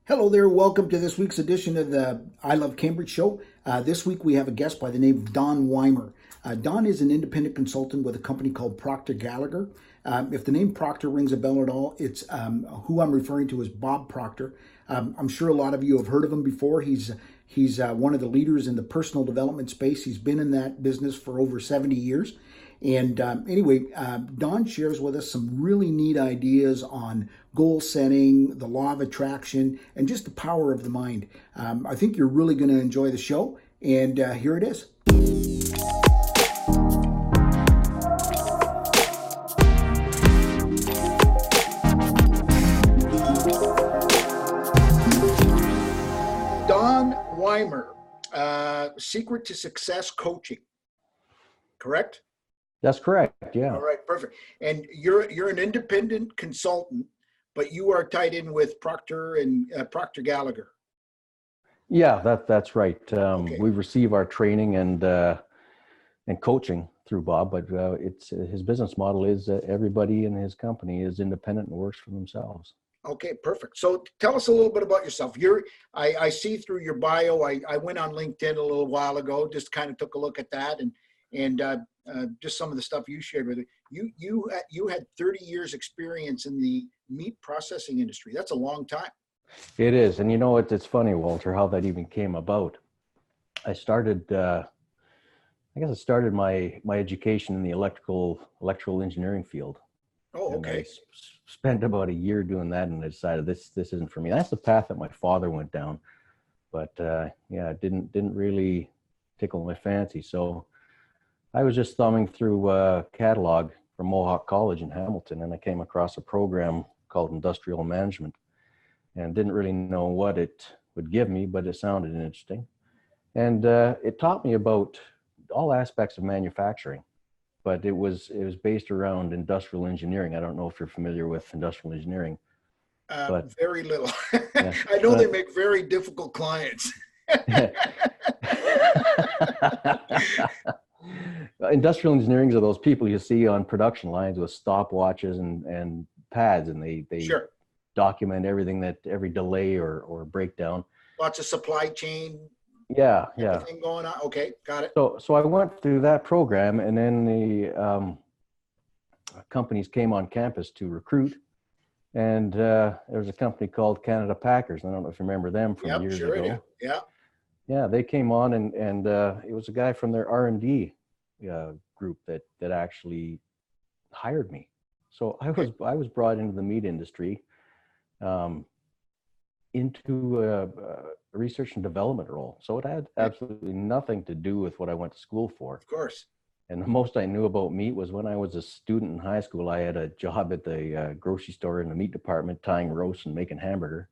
Hello there. Welcome to this week's edition of the I Love Cambridge show. This week we have a guest by the name of Don Weimer. Don is an independent consultant with a company called Proctor Gallagher. If the name Proctor rings a bell at all, it's who I'm referring to as Bob Proctor. I'm sure a lot of you have heard of him before. He's one of the leaders in the personal development space. He's been in that business for over 70 years. And anyway, Don shares with us some really neat ideas on goal setting, the law of attraction, and just the power of the mind. I think you're really going to enjoy the show, and here it is. Don Weimer, Secret to Success Coaching, correct? That's correct. Yeah. All right, perfect. And you're an independent consultant, but you are tied in with Proctor and Proctor Gallagher. Yeah, that's right. Okay. We receive our training and coaching through Bob, but it's his business model is everybody in his company is independent and works for themselves. Okay, perfect. So tell us a little bit about yourself. I see through your bio. I went on LinkedIn a little while ago, just kind of took a look at that and just some of the stuff you shared with it. You had 30 years experience in the meat processing industry. That's a long time. It is, and you know it's funny, Walter, how that even came about. I started, I started my education in the electrical engineering field. Oh, okay. And I spent about a year doing that, and I decided this isn't for me. That's the path that my father went down, but it didn't really tickle my fancy. So I was just thumbing through a catalog from Mohawk College in Hamilton, and I came across a program called Industrial Management, and didn't really know what it would give me, but it sounded interesting. And it taught me about all aspects of manufacturing, but it was based around industrial engineering. I don't know if you're familiar with industrial engineering. But very little. Yeah, I know they make very difficult clients. Industrial engineering are those people you see on production lines with stopwatches and pads, and they Sure. document every delay or breakdown. Lots of supply chain. Yeah. Everything going on. Okay, got it. So I went through that program, and then the companies came on campus to recruit, and there was a company called Canada Packers. I don't know if you remember them from years sure ago. I do. Yeah. Yeah, they came on, and it was a guy from their R&D group that actually hired me. So I was brought into the meat industry, into a research and development role. So it had absolutely nothing to do with what I went to school for. Of course. And the most I knew about meat was when I was a student in high school. I had a job at the grocery store in the meat department, tying roast and making hamburger.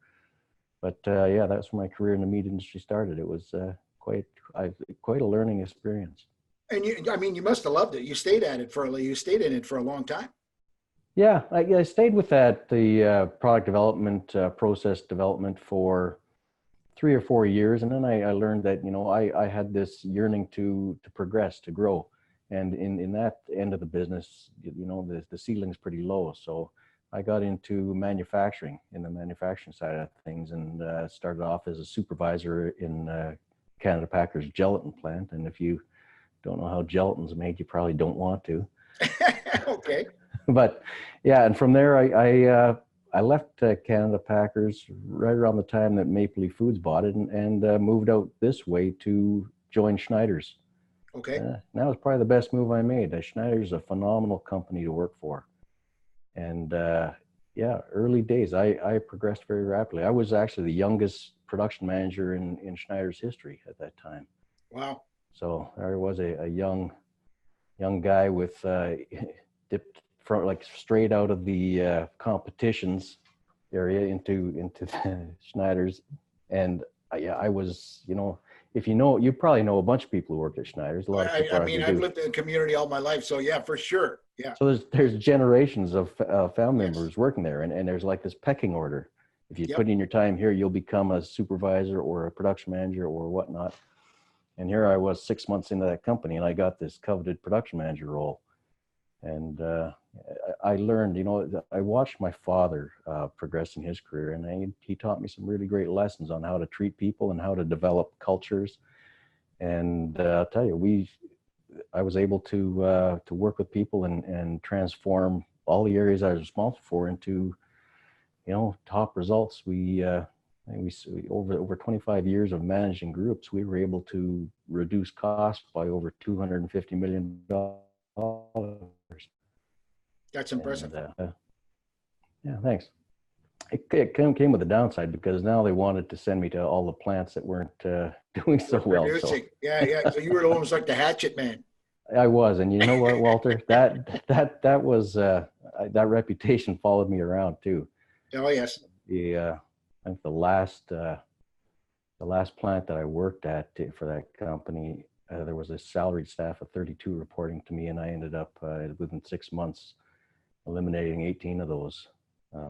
But that's where my career in the meat industry started. It was quite a learning experience. And you must have loved it. You stayed in it for a long time. Yeah, I stayed with the product development, process development for 3 or 4 years, and then I learned that I had this yearning to progress, to grow, and in that end of the business, the ceiling's pretty low. So I got into manufacturing, in the manufacturing side of things, and started off as a supervisor in Canada Packers gelatin plant. And if you don't know how gelatin's made, you probably don't want to. Okay. But yeah, and from there I left Canada Packers right around the time that Maple Leaf Foods bought it, and moved out this way to join Schneider's. Okay. That was probably the best move I made. Schneider's a phenomenal company to work for. And early days, I progressed very rapidly. I was actually the youngest production manager in Schneider's history at that time. Wow. So I was a young guy with dipped from like straight out of the competitions area into the Schneider's. And I was, if you probably know a bunch of people who worked at Schneider's. A lot of people I've lived in the community all my life, so yeah, for sure. Yeah. So there's generations of family members working there, and there's like this pecking order. If you put in your time here, you'll become a supervisor or a production manager or whatnot. And here I was 6 months into that company, and I got this coveted production manager role. And I learned, I watched my father progress in his career, and he taught me some really great lessons on how to treat people and how to develop cultures. And I'll tell you, I was able to work with people and transform all the areas I was responsible for into, top results. We over 25 years of managing groups, we were able to reduce costs by over $250 million. That's impressive. And, yeah, thanks. It came with a downside, because now they wanted to send me to all the plants that weren't doing so well. So. Yeah. So you were almost like the hatchet man. I was, and you know what, Walter, that was that reputation followed me around too. Oh yes. I think the last plant that I worked at for that company, there was a salaried staff of 32 reporting to me, and I ended up within 6 months eliminating 18 of those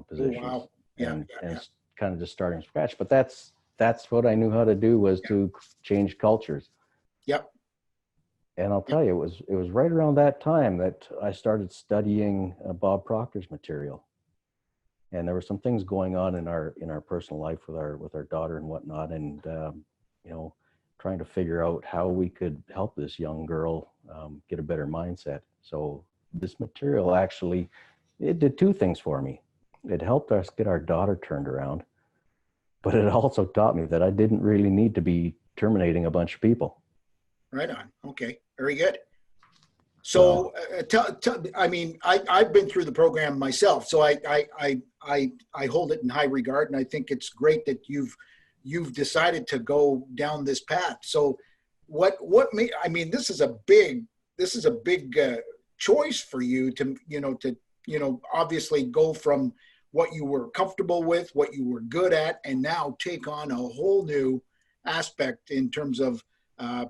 positions. Oh, wow. Yeah, and kind of just starting from scratch. But that's what I knew how to do, was to change cultures. Yep. And I'll tell you, it was right around that time that I started studying Bob Proctor's material. And there were some things going on in our personal life with our daughter and whatnot, and trying to figure out how we could help this young girl get a better mindset. So this material actually, it did two things for me. It helped us get our daughter turned around, but it also taught me that I didn't really need to be terminating a bunch of people. Right on. Okay. Very good. So, I mean, I've been through the program myself, so I hold it in high regard, and I think it's great that you've decided to go down this path. So, what made? I mean, this is a big choice for you to obviously go from what you were comfortable with, what you were good at, and now take on a whole new aspect in terms of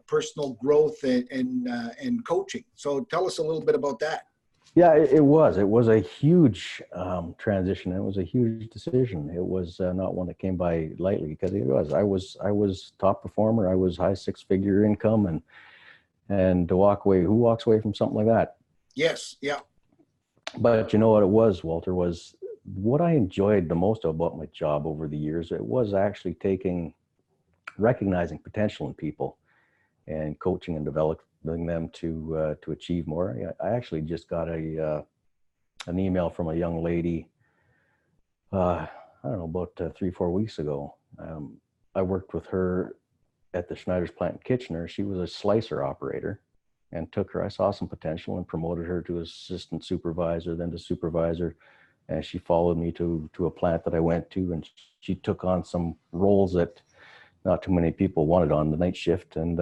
personal growth and coaching. So tell us a little bit about that. Yeah, it was a huge transition. It was a huge decision. It was not one that came by lightly, because I was top performer. I was high six-figure income, and to walk away, who walks away from something like that? Yes. Yeah. But you know what it was, Walter, was what I enjoyed the most about my job over the years. It was actually recognizing potential in people and coaching and developing them to achieve more. I actually just got an email from a young lady, I don't know, about 3-4 weeks ago. I worked with her at the Schneider's plant in Kitchener. She was a slicer operator, and I saw some potential and promoted her to assistant supervisor, then to supervisor. And she followed me to a plant that I went to, and she took on some roles that not too many people wanted on the night shift. And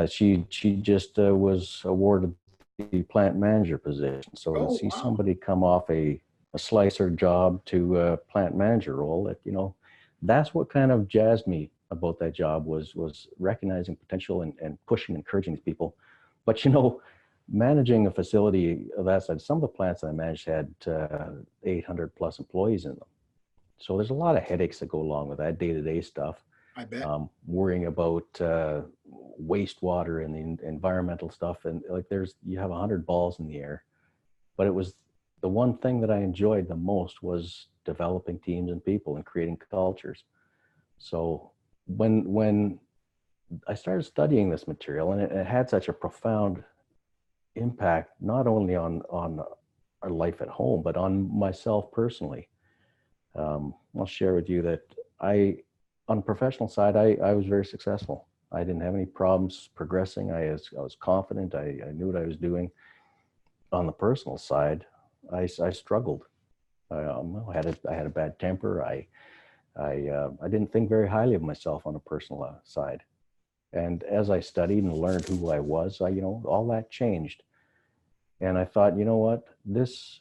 she just was awarded the plant manager position. So to see somebody come off a slicer job to a plant manager role, that's what kind of jazzed me about that job, was recognizing potential and pushing, encouraging these people. But managing a facility of that size, some of the plants that I managed had 800 plus employees in them. So there's a lot of headaches that go along with that day-to-day stuff. I bet. Worrying about wastewater and the environmental stuff, and you have 100 balls in the air. But it was the one thing that I enjoyed the most, was developing teams and people and creating cultures. So when I started studying this material, and it had such a profound impact, not only on our life at home, but on myself personally. I'll share with you that on the professional side, I was very successful. I didn't have any problems progressing. I was confident. I knew what I was doing. On the personal side, I struggled. I had a bad temper. I didn't think very highly of myself on a personal side. And as I studied and learned who I was, all that changed. And I thought, you know what, this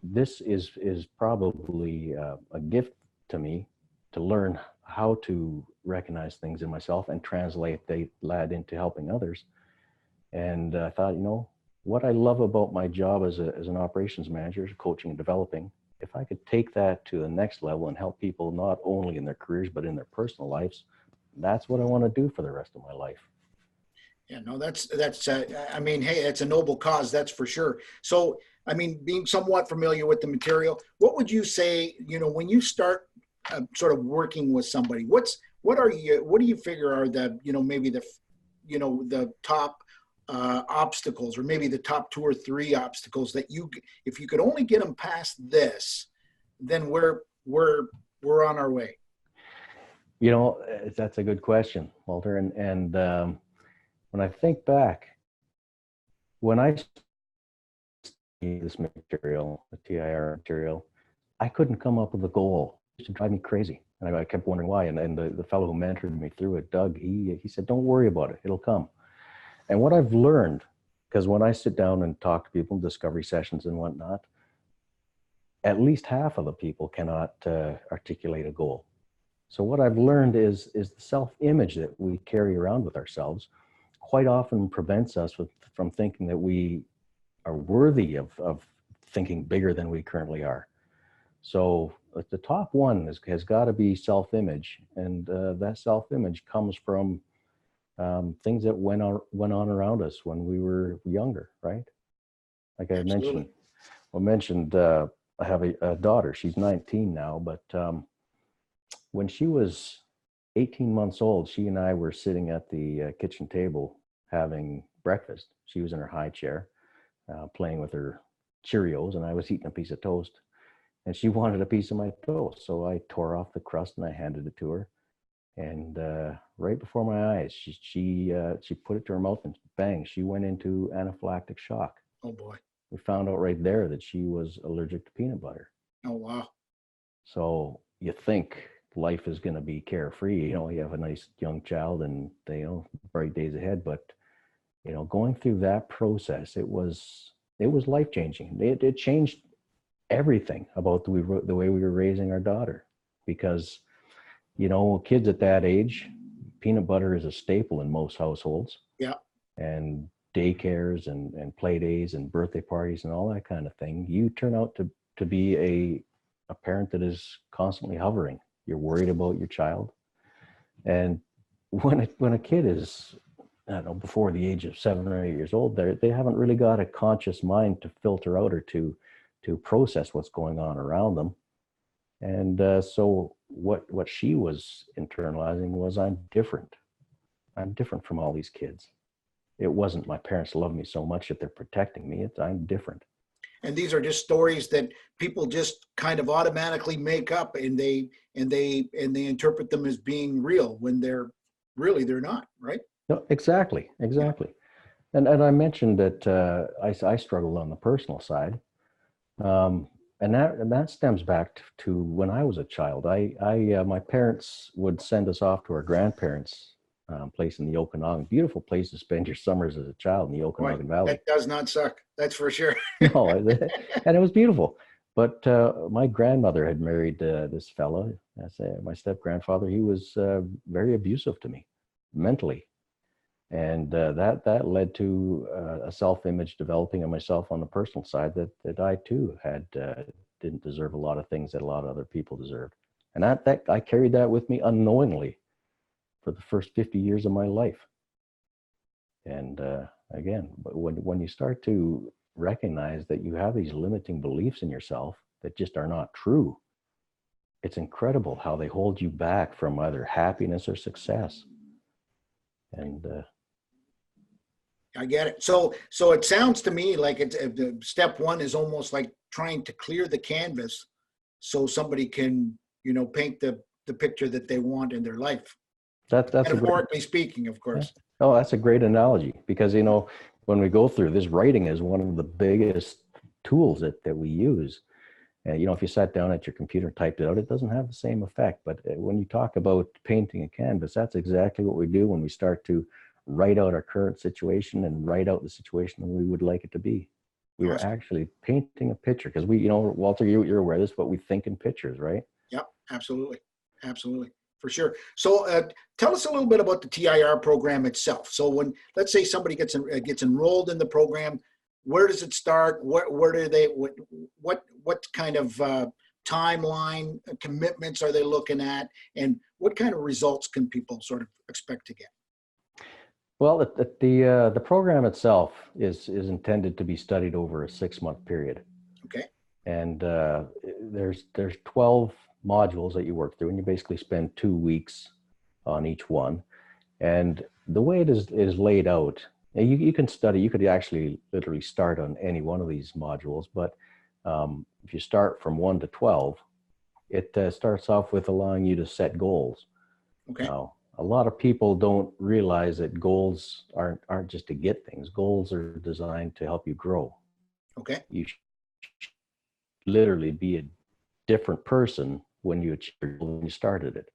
is probably a gift to me, to learn how to recognize things in myself and translate that into helping others. And I thought, what I love about my job as an operations manager, coaching and developing, if I could take that to the next level and help people not only in their careers, but in their personal lives, that's what I want to do for the rest of my life. Yeah, no, I mean, hey, it's a noble cause, that's for sure. So, I mean, being somewhat familiar with the material, what would you say, when you start sort of working with somebody, what do you figure are the, maybe the top obstacles, or maybe the top two or three obstacles that if you could only get them past this, then we're on our way. That's a good question, Walter. And when I think back, when I studied this material, the TIR material, I couldn't come up with a goal. It used to drive me crazy. And I kept wondering why. And the fellow who mentored me through it, Doug, he said, don't worry about it. It'll come. And what I've learned, because when I sit down and talk to people, discovery sessions and whatnot, at least half of the people cannot articulate a goal. So what I've learned is the self-image that we carry around with ourselves quite often prevents us from thinking that we are worthy of thinking bigger than we currently are. So the top one has got to be self-image, and that self-image comes from things that went on around us when we were younger, right? Like I mentioned, I have a daughter. She's 19 now, but when she was 18 months old, she and I were sitting at the kitchen table having breakfast. She was in her high chair, playing with her Cheerios, and I was eating a piece of toast. And she wanted a piece of my toast, so I tore off the crust and I handed it to her. And right before my eyes, she put it to her mouth, and bang, she went into anaphylactic shock. Oh boy! We found out right there that she was allergic to peanut butter. Oh wow! So you think life is going to be carefree, you have a nice young child and bright days ahead, but going through that process, it was life-changing. It changed everything about the way we were raising our daughter, because kids at that age, peanut butter is a staple in most households. Yeah. And daycares and play days and birthday parties and all that kind of thing. You turn out to be a parent that is constantly hovering. You're worried about your child. And when a kid is, I don't know, before the age of 7 or 8 years old, they haven't really got a conscious mind to filter out or to process what's going on around them. And so what she was internalizing was, I'm different. I'm different from all these kids. It wasn't my parents love me so much that they're protecting me. I'm different. And these are just stories that people just kind of automatically make up, and they interpret them as being real when they're not, right? No, exactly. Yeah. And I mentioned that I struggled on the personal side. And that stems back to when I was a child. My parents would send us off to our grandparents' place in the Okanagan. Beautiful place to spend your summers as a child in the Okanagan Valley. That does not suck. That's for sure. No, and it was beautiful. But my grandmother had married this fella. My step-grandfather. He was very abusive to me, mentally. And that led to a self-image developing of myself on the personal side that I too had didn't deserve a lot of things that a lot of other people deserved. And that I carried that with me unknowingly for the first 50 years of my life. And again, when you start to recognize that you have these limiting beliefs in yourself that just are not true, it's incredible how they hold you back from either happiness or success. And I get it. So it sounds to me like step one is almost like trying to clear the canvas so somebody can, paint the picture that they want in their life. That's metaphorically speaking, of course. Oh, that's a great analogy, because when we go through this, writing is one of the biggest tools that we use. And if you sat down at your computer and typed it out, it doesn't have the same effect. But when you talk about painting a canvas, that's exactly what we do when we start to write out our current situation and write out the situation that we would like it to be. We are actually painting a picture, because Walter, you're aware of this, but we think in pictures, right? Yep, absolutely. For sure. So tell us a little bit about the TIR program itself. So when, let's say somebody gets enrolled in the program, where does it start? Where do they, what kind of timeline commitments are they looking at? And what kind of results can people sort of expect to get? Well, the program itself is intended to be studied over a 6-month period, Okay. and there's 12 modules that you work through, and you basically spend 2 weeks on each one. And the way it is laid out, you can study. You could actually literally start on any one of these modules, but if you start from 1 to 12, it starts off with allowing you to set goals. Okay. Now, a lot of people don't realize that goals aren't just to get things. Goals are designed to help you grow. Okay. You should literally be a different person when you achieve your goal when you started it,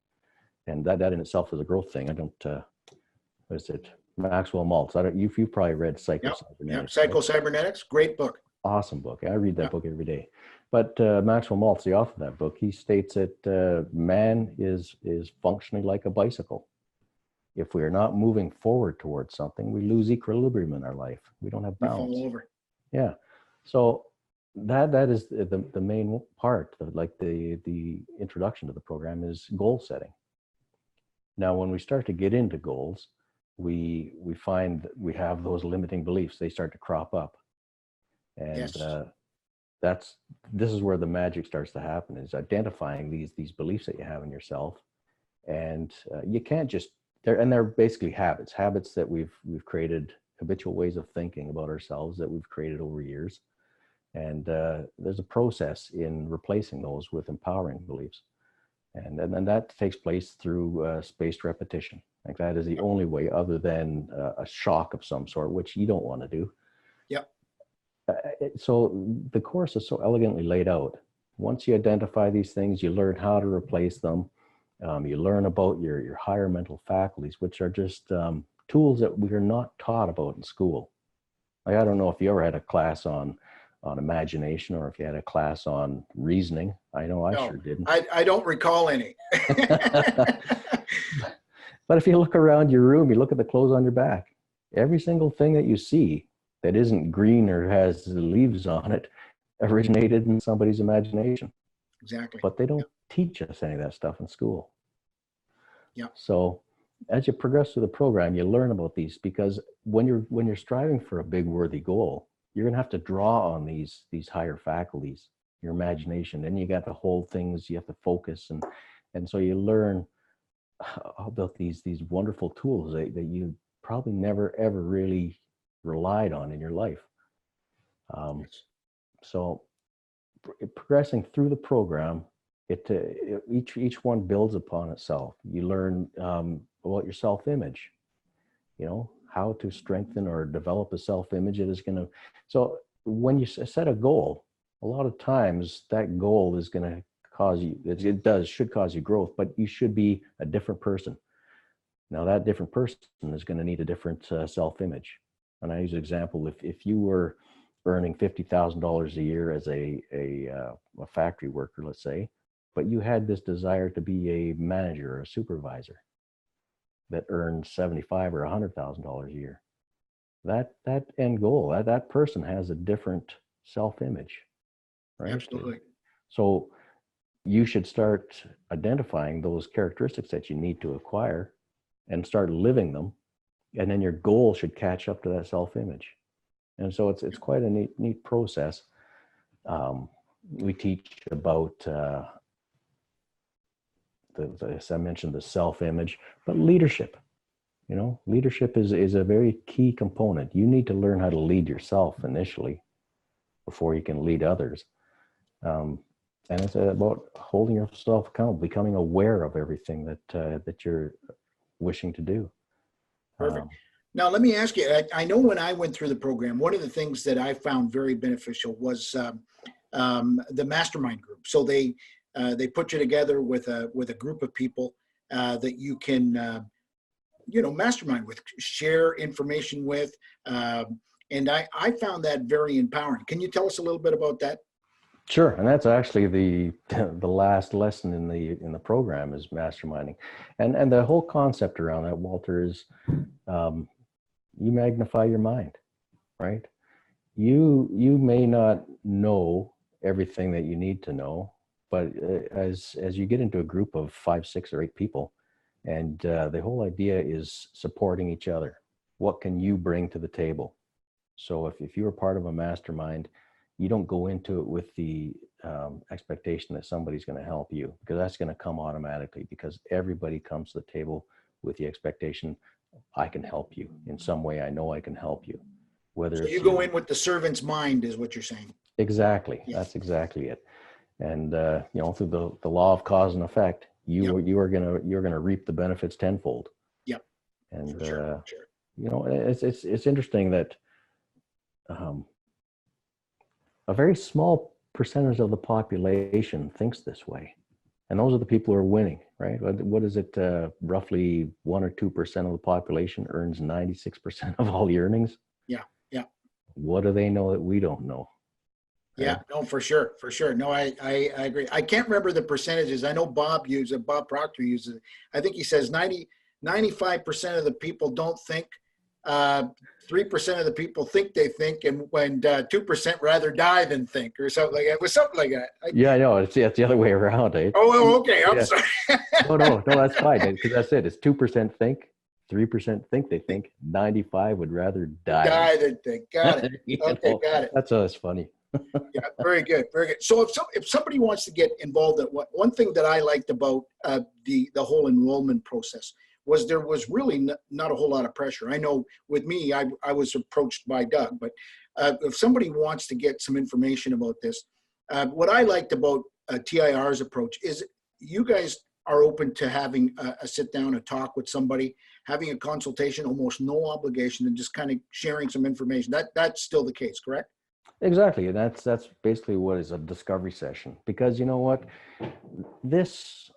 and that in itself is a growth thing. I don't. What is it? Maxwell Maltz. I don't. You've probably read Psycho Yep. Cybernetics. Psycho Right? Cybernetics. Great book. Awesome book. I read that book every day. But Maxwell Maltz, the author of that book, he states that man is functionally like a bicycle. If we are not moving forward towards something, we lose equilibrium in our life. We don't have balance. You fall over. Yeah. So that is the main part, like the introduction to the program is goal setting. Now, when we start to get into goals, we find that we have those limiting beliefs. They start to crop up. And this is where the magic starts to happen, is identifying these beliefs that you have in yourself. And you can't just, they're basically habits that we've created, habitual ways of thinking about ourselves that we've created over years. And there's a process in replacing those with empowering beliefs. And that takes place through spaced repetition. Like that is the only way, other than a shock of some sort, which you don't want to do. Yep. So the course is so elegantly laid out. Once you identify these things, you learn how to replace them. You learn about your higher mental faculties, which are just tools that we are not taught about in school. Like, I don't know if you ever had a class on imagination, or if you had a class on reasoning. I know I sure didn't. I don't recall any. But if you look around your room, you look at the clothes on your back, every single thing that you see that isn't green or has leaves on it originated in somebody's imagination. Exactly. But they don't teach us any of that stuff in school. Yeah. So as you progress through the program, you learn about these, because when you're striving for a big worthy goal, you're going to have to draw on these higher faculties, your imagination. Then you got to hold things, you have to focus, and so you learn about these wonderful tools that you probably never ever really relied on in your life. So progressing through the program, each one builds upon itself. You learn about your self-image, how to strengthen or develop a self-image that is going to. So when you set a goal, a lot of times that goal is going to cause you, should cause you growth, but you should be a different person. Now that different person is going to need a different self-image. And I use an example: if you were earning $50,000 a year as a factory worker, let's say, but you had this desire to be a manager or a supervisor that earned $75,000 or $100,000 a year, that end goal, that person has a different self-image, right? Absolutely. So you should start identifying those characteristics that you need to acquire and start living them, and then your goal should catch up to that self-image. And so it's quite a neat process. We teach about as I mentioned, the self-image, but leadership. Leadership is a very key component. You need to learn how to lead yourself initially before you can lead others. And it's about holding yourself accountable, becoming aware of everything that you're wishing to do. Perfect. Now, let me ask you, I know when I went through the program, one of the things that I found very beneficial was the Mastermind group. So they put you together with a group of people that you can, mastermind with, share information with. And I found that very empowering. Can you tell us a little bit about that? Sure, and that's actually the last lesson in the program is masterminding, and the whole concept around that, Walter, is you magnify your mind, right? You may not know everything that you need to know, but as you get into a group of 5, 6, or 8 people, and the whole idea is supporting each other. what can you bring to the table? So if you're part of a mastermind, you don't go into it with the expectation that somebody's going to help you, because that's going to come automatically, because everybody comes to the table with the expectation, I can help you in some way. I know I can help you. Whether So it's you go in with the servant's mind is what you're saying. Exactly. Yeah. That's exactly it. And through the law of cause and effect, you're gonna reap the benefits tenfold. Yep. And sure. It's interesting that a very small percentage of the population thinks this way, and those are the people who are winning, right? What is it? Roughly 1 or 2% of the population earns 96% of all the earnings. Yeah. What do they know that we don't know? Yeah, no, for sure. No, I agree. I can't remember the percentages. I know Bob Proctor uses it. I think he says 95% of the people don't think, 3% of the people think they think, and when 2% rather die than think, or something like that. It was something like that. Yeah, I know. It's the other way around, eh? Oh, okay. I'm sorry. No, that's fine. Because that's it. It's 2% think, 3% think they think, 95 would rather die than think. Got it. Okay, got it. That's funny. Yeah, very good. So if somebody wants to get involved, one thing that I liked about the whole enrollment process was there was really not a whole lot of pressure. I know with me, I was approached by Doug, but if somebody wants to get some information about this, what I liked about TIR's approach is you guys are open to having a sit down, a talk with somebody, having a consultation, almost no obligation, and just kind of sharing some information. That's still the case, correct? Exactly. And that's basically what is a discovery session, because you know what, this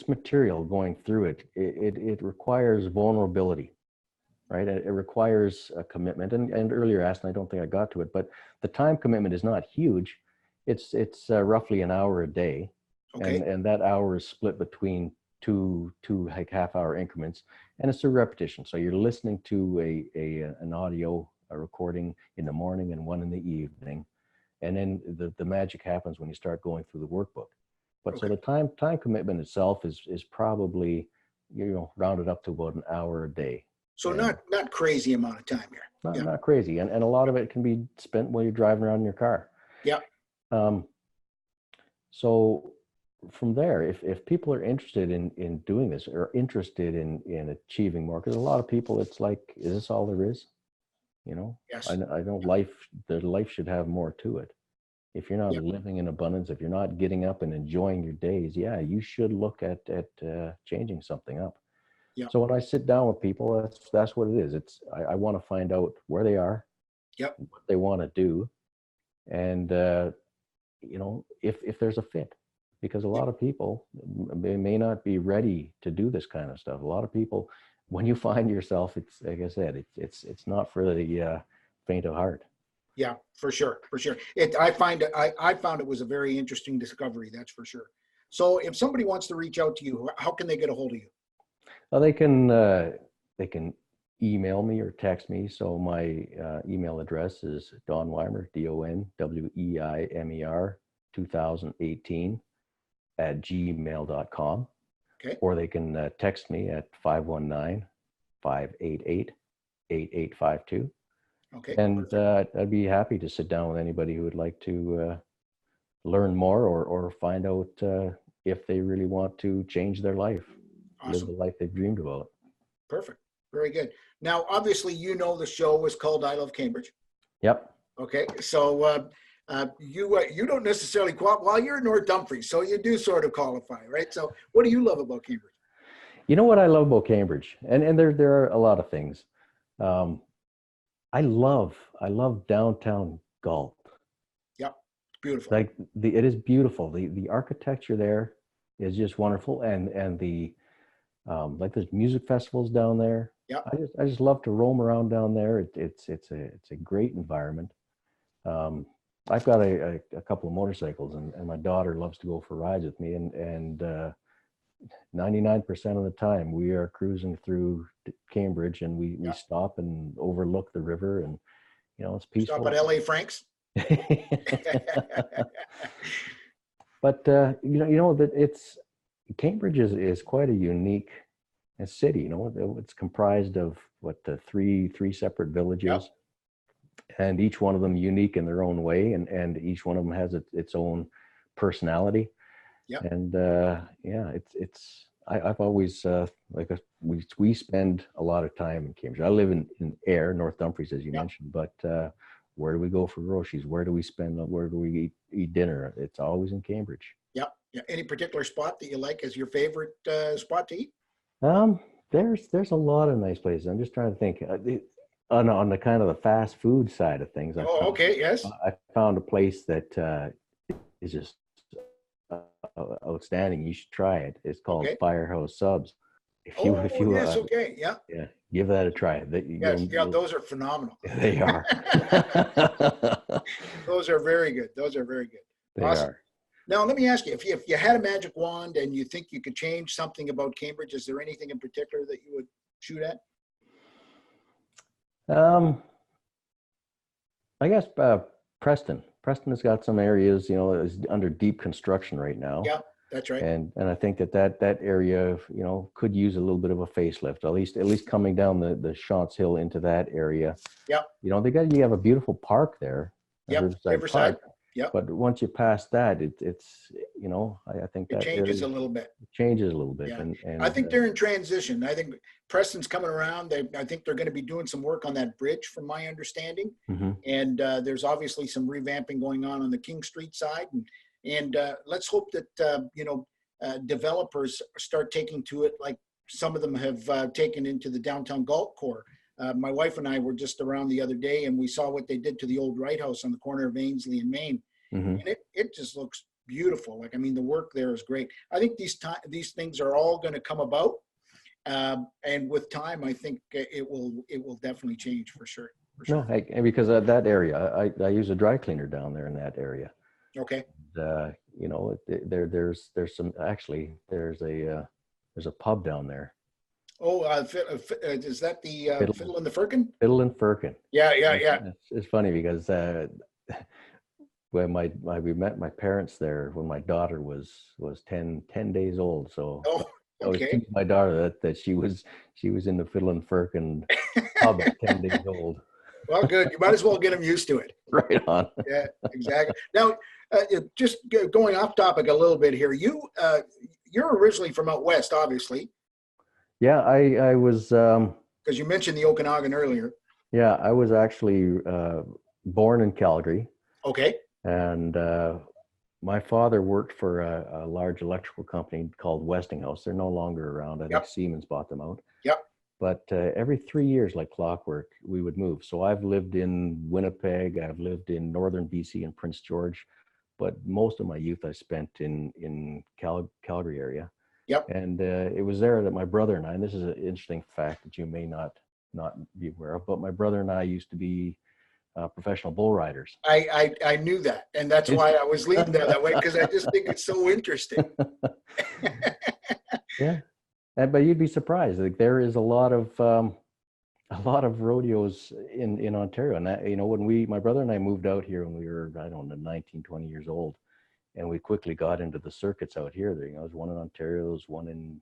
material going through it requires vulnerability, right? It requires a commitment, and earlier asked, and I don't think I got to it, but the time commitment is not huge. It's roughly an hour a day. Okay. And that hour is split between two like half-hour increments, and it's a repetition. So you're listening to an audio, a recording in the morning and one in the evening, and then the magic happens when you start going through the workbook. But okay. So the time commitment itself is probably rounded up to about an hour a day. So not crazy amount of time here. Not crazy, and a lot of it can be spent while you're driving around in your car. Yeah. So from there, if people are interested in doing this, or interested in achieving more, because a lot of people, it's like, is this all there is? Yes. I know life should have more to it. If you're not living in abundance, if you're not getting up and enjoying your days, you should look at changing something up. Yeah. So when I sit down with people, that's what it is. I want to find out where they are, what they want to do, and if there's a fit, because a lot of people, they may not be ready to do this kind of stuff. A lot of people, when you find yourself, it's like I said, it's not for the faint of heart. Yeah, for sure. I found it was a very interesting discovery. That's for sure. So, if somebody wants to reach out to you, how can they get a hold of you? Well, they can email me or text me. So my email address is Don Weimer, DonWeimer 2018 @gmail.com. Okay. Or they can text me at 519-588-8852. Okay. And I'd be happy to sit down with anybody who would like to learn more or find out if they really want to change their life, live the life they've dreamed about. Perfect. Very good. Now, obviously, the show is called I Love Cambridge. Yep. Okay. So you don't necessarily qualify. Well, you're in North Dumfries, so you do sort of qualify, right? So what do you love about Cambridge? You know what I love about Cambridge? And there are a lot of things. I love downtown Galt. Yep. Beautiful. Like it is beautiful. The architecture there is just wonderful. And the like there's music festivals down there. Yeah. I just love to roam around down there. It's a great environment. I've got a couple of motorcycles, and my daughter loves to go for rides with me, and 99% of the time we are cruising through Cambridge, and we stop and overlook the river, and it's peaceful. Stop at LA Frank's. But that Cambridge is quite a unique a city. You know, it's comprised of three separate villages, and each one of them unique in their own way, and each one of them has its own personality. Yep. And I've always we spend a lot of time in Cambridge. I live in Ayr, North Dumfries, as you mentioned, but where do we go for groceries? Where do we eat dinner? It's always in Cambridge. Yeah. Any particular spot that you like as your favorite spot to eat? There's a lot of nice places. I'm just trying to think. On the kind of the fast food side of things, I found a place that is just outstanding. You should try it. It's called Firehouse Subs. Give that a try. Those are phenomenal. They are. Those are very good. They awesome. are. Now, let me ask you, if you had a magic wand and you think you could change something about Cambridge, is there anything in particular that you would shoot at? I guess Preston. Preston has got some areas, is under deep construction right now. Yeah, that's right. And I think that area, could use a little bit of a facelift. At least coming down the Shantz Hill into that area. Yeah. You have a beautiful park there. Riverside. Yeah. But once you pass that, it's I think that it changes a little bit. Yeah. And I think they're in transition. I think Preston's coming around. I think they're going to be doing some work on that bridge, from my understanding. Mm-hmm. And there's obviously some revamping going on the King Street side. And let's hope that developers start taking to it, like some of them have taken into the downtown Galt Core. My wife and I were just around the other day, and we saw what they did to the old Wright House on the corner of Ainsley and Main. Mm-hmm. And it just looks beautiful. The work there is great. I think these things are all going to come about. And with time, I think it will definitely change for sure. No, because of that area, I use a dry cleaner down there in that area. Okay. And, there's a pub down there. Oh, is that the Fiddle and the Firkin? Fiddle and Firkin. Yeah. It's funny because when we met my parents there when my daughter was 10 days old. So I was teaching my daughter that she was in the Fiddle and Firkin pub at 10 days old. Well, good. You might as well get them used to it. Right on. Yeah, exactly. Now, just going off topic a little bit here. You're originally from out west, obviously. Yeah, I was. Because you mentioned the Okanagan earlier. Yeah, I was actually born in Calgary. Okay. And my father worked for a large electrical company called Westinghouse. They're no longer around. I think Siemens bought them out. Yep. But every 3 years, like clockwork, we would move. So I've lived in Winnipeg. I've lived in northern BC and Prince George. But most of my youth I spent in Calgary area. Yep. And it was there that my brother and I, and this is an interesting fact that you may not be aware of, but my brother and I used to be professional bull riders. I knew that. And that's why I was leading that way, because I just think it's so interesting. Yeah. But you'd be surprised. Like, there is a lot of rodeos in Ontario. And that, when my brother and I moved out here when we were, 19, 20 years old, and we quickly got into the circuits out here. There's one in Ontario, there's one in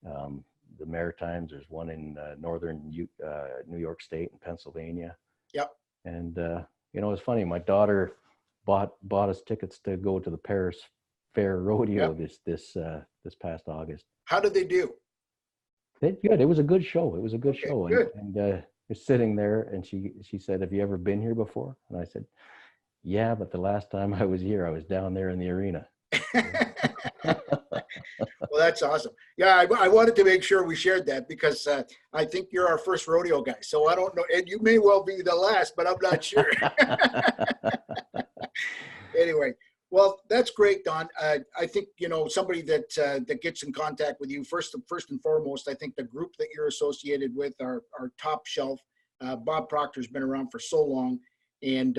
the Maritimes, there's one in northern New York State and Pennsylvania. Yep. And it's funny. My daughter bought us tickets to go to the Paris Fair Rodeo this past August. How did they do? Good. It was a good show. Good. And was sitting there, and she said, "Have you ever been here before?" And I said, "Yeah, but the last time I was here, I was down there in the arena." Well, that's awesome. Yeah, I wanted to make sure we shared that, because I think you're our first rodeo guy. So I don't know, and you may well be the last, but I'm not sure. Anyway, well, that's great, Don. I think somebody that gets in contact with you first and foremost. I think the group that you're associated with are top shelf. Bob Proctor's been around for so long, and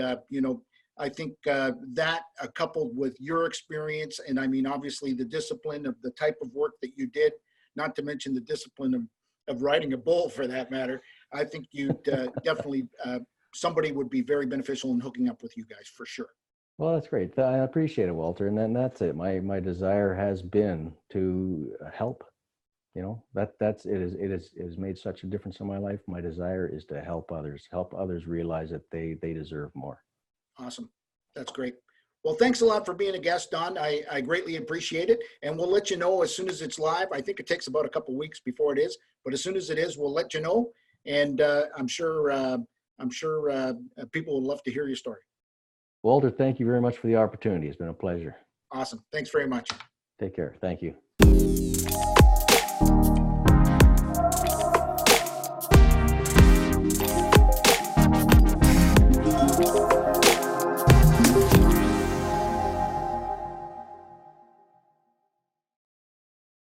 I think that coupled with your experience, and obviously the discipline of the type of work that you did, not to mention the discipline of riding a bull for that matter, I think you'd definitely, somebody would be very beneficial in hooking up with you guys for sure. Well, that's great. I appreciate it, Walter. And then that's it. My desire has been to help that's it has made such a difference in my life. My desire is to help others realize that they deserve more. Awesome. That's great. Well, thanks a lot for being a guest, Don. I greatly appreciate it. And we'll let you know as soon as it's live. I think it takes about a couple of weeks before it is, but as soon as it is, we'll let you know. And I'm sure people would love to hear your story. Walter, thank you very much for the opportunity. It's been a pleasure. Awesome. Thanks very much. Take care. Thank you.